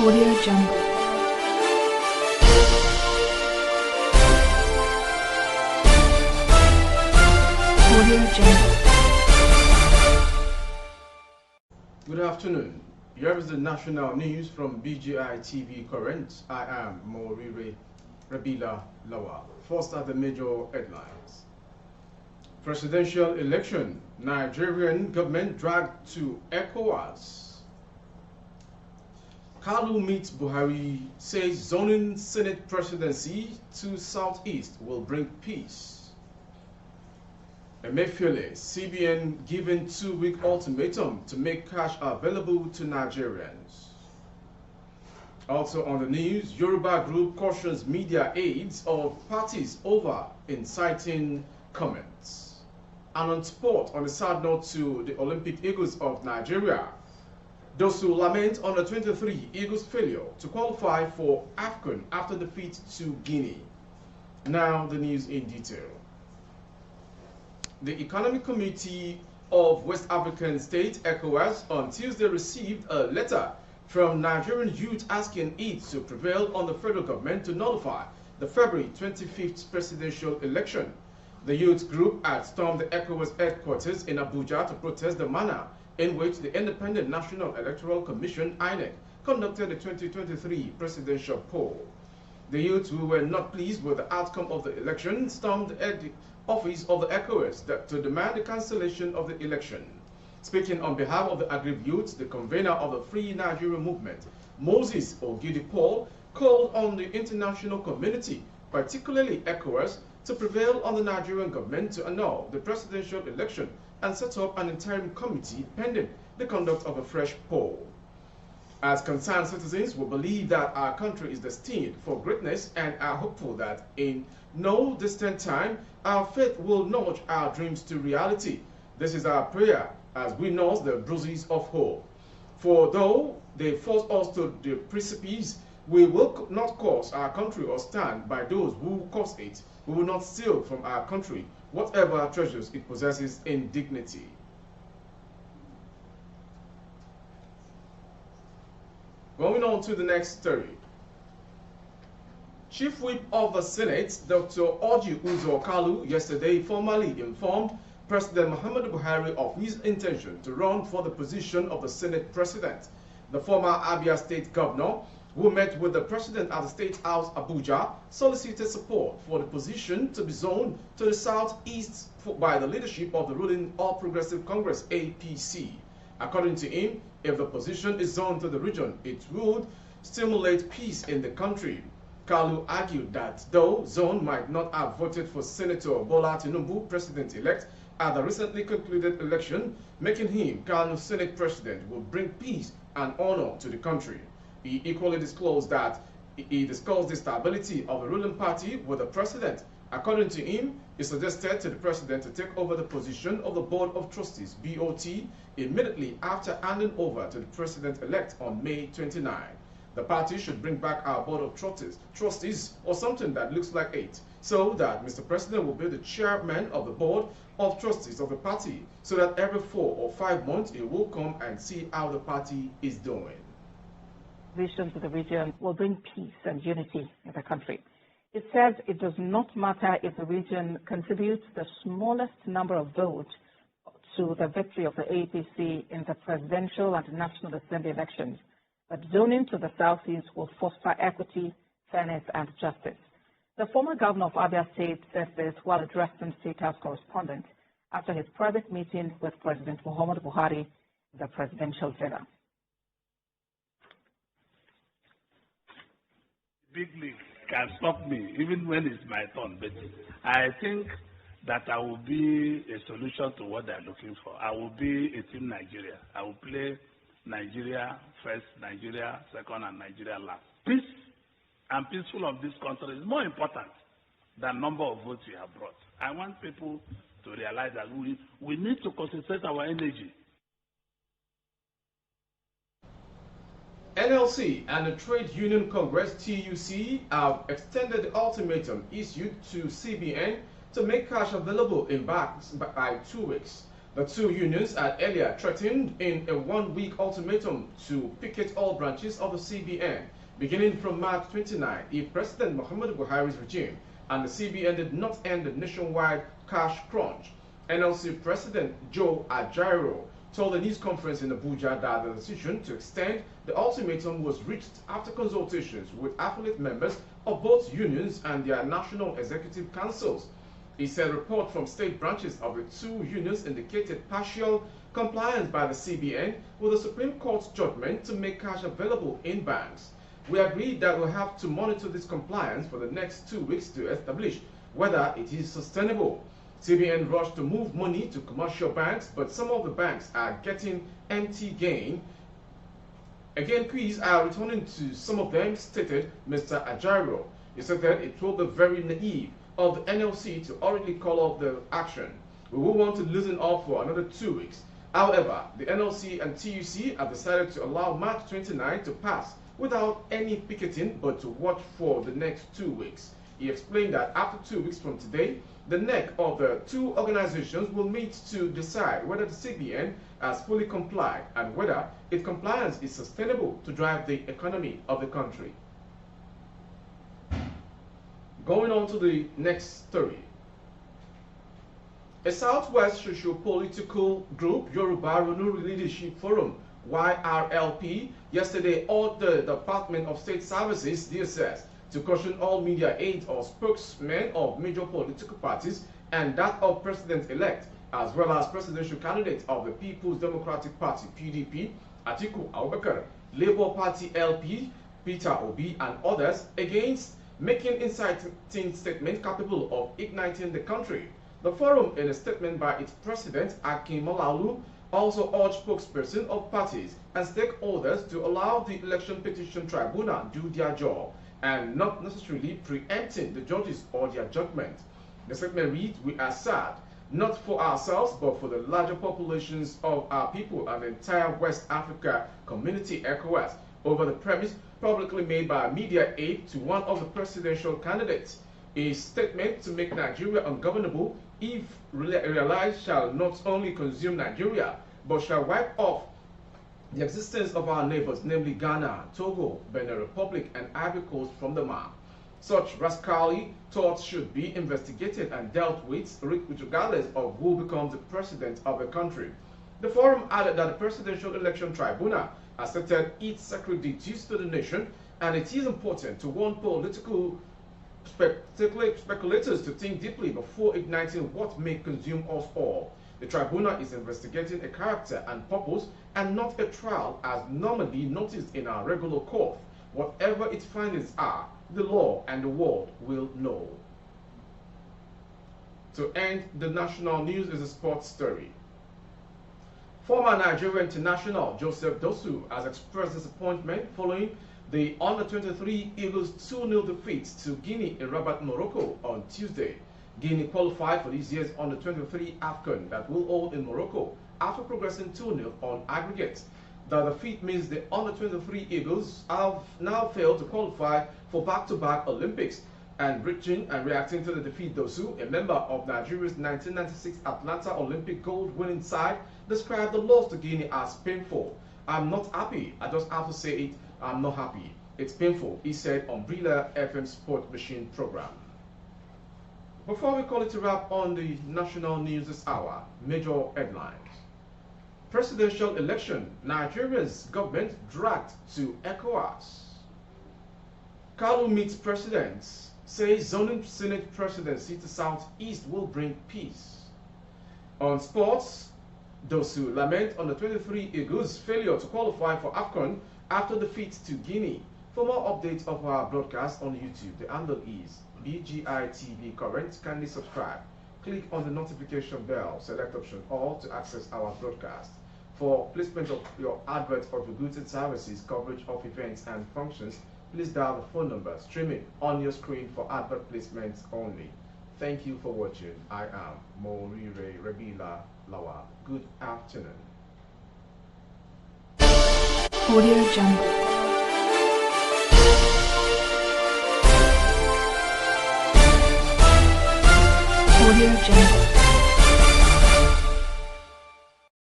Audio Jungle. Audio Jungle. Good afternoon. Here is the national news from BGI TV Current. I am Morire Rabila Lawal. First are the major headlines. Presidential election. Nigerian government dragged to ECOWAS. Kalu meets Buhari, says zoning Senate presidency to Southeast will bring peace. Emefiele, CBN given 2-week ultimatum to make cash available to Nigerians. Also on the news, Yoruba group cautions media aides of parties over inciting comments. And on sport, on a sad note to the Olympic Eagles of Nigeria, those who lament on the 23 Eagles' failure to qualify for AFCON after defeat to Guinea. Now the news in detail. The Economic Committee of West African States, ECOWAS, on Tuesday received a letter from Nigerian youth asking it to prevail on the federal government to nullify the February 25th presidential election. The youth group had stormed the ECOWAS headquarters in Abuja to protest the manner in which the Independent National Electoral Commission, INEC, conducted the 2023 presidential poll. The youth, who were not pleased with the outcome of the election, stormed the office of the ECOWAS to demand the cancellation of the election. Speaking on behalf of the aggrieved youth, the convener of the Free Nigeria movement, Moses Ogidi Paul, called on the international community, particularly ECOWAS, to prevail on the Nigerian government to annul the presidential election and set up an interim committee pending the conduct of a fresh poll. As concerned citizens, we believe that our country is destined for greatness and are hopeful that in no distant time, our faith will nudge our dreams to reality. This is our prayer as we nurse the bruises of hope. For though they force us to the precipice, we will not cause our country or stand by those who cause it. We will not steal from our country whatever treasures it possesses in dignity. Going on to the next story. Chief Whip of the Senate, Dr. Orji Uzo Kalu, yesterday formally informed President Muhammadu Buhari of his intention to run for the position of the Senate President. The former Abia State Governor, who met with the President at the State House Abuja, solicited support for the position to be zoned to the southeast by the leadership of the ruling All Progressive Congress, APC. According to him, if the position is zoned to the region, it would stimulate peace in the country. Kalu argued that though Zone might not have voted for Senator Bola Tinubu, president-elect, at the recently concluded election, making him Kalu's Senate president will bring peace and honor to the country. He equally disclosed that he discussed the stability of the ruling party with the president. According to him, he suggested to the president to take over the position of the Board of Trustees, BOT, immediately after handing over to the president-elect on May 29. The party should bring back our Board of Trustees or something that looks like it, so that Mr. President will be the chairman of the Board of Trustees of the party, so that every 4 or 5 months he will come and see how the party is doing. Vision to the region will bring peace and unity in the country. It says it does not matter if the region contributes the smallest number of votes to the victory of the APC in the presidential and national assembly elections, but zoning to the southeast will foster equity, fairness, and justice. The former governor of Abia State said this while addressing State House correspondents after his private meeting with President Muhammadu Buhari in the presidential villa. Big league can stop me even when it's my turn, but I think that I will be a solution to what they're looking for. I will be a team Nigeria. I will play Nigeria first, Nigeria second, and Nigeria last. Peace and peaceful of this country is more important than number of votes we have brought. I want people to realize that we need to concentrate our energy. NLC and the Trade Union Congress, TUC, have extended the ultimatum issued to CBN to make cash available in banks by 2 weeks. The two unions had earlier threatened in a one-week ultimatum to picket all branches of the CBN beginning from March 29 if President Muhammadu Buhari's regime and the CBN did not end the nationwide cash crunch. NLC President Joe Ajaero told a news conference in Abuja that the decision to extend the ultimatum was reached after consultations with affiliate members of both unions and their national executive councils. He said reports from state branches of the two unions indicated partial compliance by the CBN with the Supreme Court's judgment to make cash available in banks. We agreed that we'll have to monitor this compliance for the next 2 weeks to establish whether it is sustainable. CBN rushed to move money to commercial banks, but some of the banks are getting empty gain. Again, quiz are returning to some of them, stated Mr. Ajaero. He said that it will be very naive of the NLC to already call off the action. We will want to loosen up for another 2 weeks. However, the NLC and TUC have decided to allow March 29 to pass without any picketing, but to watch for the next 2 weeks. He explained that after 2 weeks from today, the neck of the two organizations will meet to decide whether the CBN has fully complied and whether its compliance is sustainable to drive the economy of the country. Going on to the next story. A Southwest socio-political group, Yoruba Renewal Leadership Forum, YRLP, yesterday urged the Department of State Services, DSS, to caution all media aides or spokesmen of major political parties and that of President-elect, as well as presidential candidate of the People's Democratic Party, PDP, Atiku Abubakar, Labour Party LP, Peter Obi, and others, against making inciting statements capable of igniting the country. The forum, in a statement by its president, Akin Malalu, also urged spokespersons of parties and stakeholders to allow the Election Petition Tribunal do their job and not necessarily preempting the judges or their judgment. The statement reads, "We are sad, not for ourselves, but for the larger populations of our people and the entire West Africa community, ECOWAS, over the premise publicly made by a media aide to one of the presidential candidates. A statement to make Nigeria ungovernable, if realized, shall not only consume Nigeria, but shall wipe off the existence of our neighbors, namely Ghana, Togo, Benin Republic, and Ivory Coast from the map. Such rascally thoughts should be investigated and dealt with regardless of who becomes the president of the country." The forum added that the Presidential Election Tribunal has accepted its sacred duties to the nation, and it is important to warn political speculators to think deeply before igniting what may consume us all. The tribunal is investigating a character and purpose and not a trial as normally noticed in our regular court. Whatever its findings are, the law and the world will know. To end the national news is a sports story. Former Nigeria international Joseph Dosu has expressed disappointment following the Under-23 Eagles 2-0 defeat to Guinea in Rabat, Morocco on Tuesday. Guinea qualified for this year's Under-23 AFCON that will hold in Morocco after progressing 2-0 on aggregate. The defeat means the Under-23 Eagles have now failed to qualify for back-to-back Olympics. And reacting to the defeat, Dosu, a member of Nigeria's 1996 Atlanta Olympic gold winning side, described the loss to Guinea as painful. "I'm not happy. I just have to say it. I'm not happy. It's painful," he said on Brilla FM Sport Machine program. Before we call it a wrap on the national news this hour, major headlines. Presidential election, Nigeria's government dragged to ECOWAS. Kalu meets presidents, says zoning Senate presidency to Southeast will bring peace. On sports, Dosu lament on the 23 Eagles' failure to qualify for AFCON after defeat to Guinea. For more updates of our broadcast on YouTube, the handle is BGITV Current. Kindly subscribe. Click on the notification bell, select option all to access our broadcast. For placement of your advert of your goods and services, coverage of events and functions, please dial the phone number streaming on your screen for advert placements only. Thank you for watching. I am Morire Rebila Lawa. Good afternoon. Audio Jungle. Audio Jungle.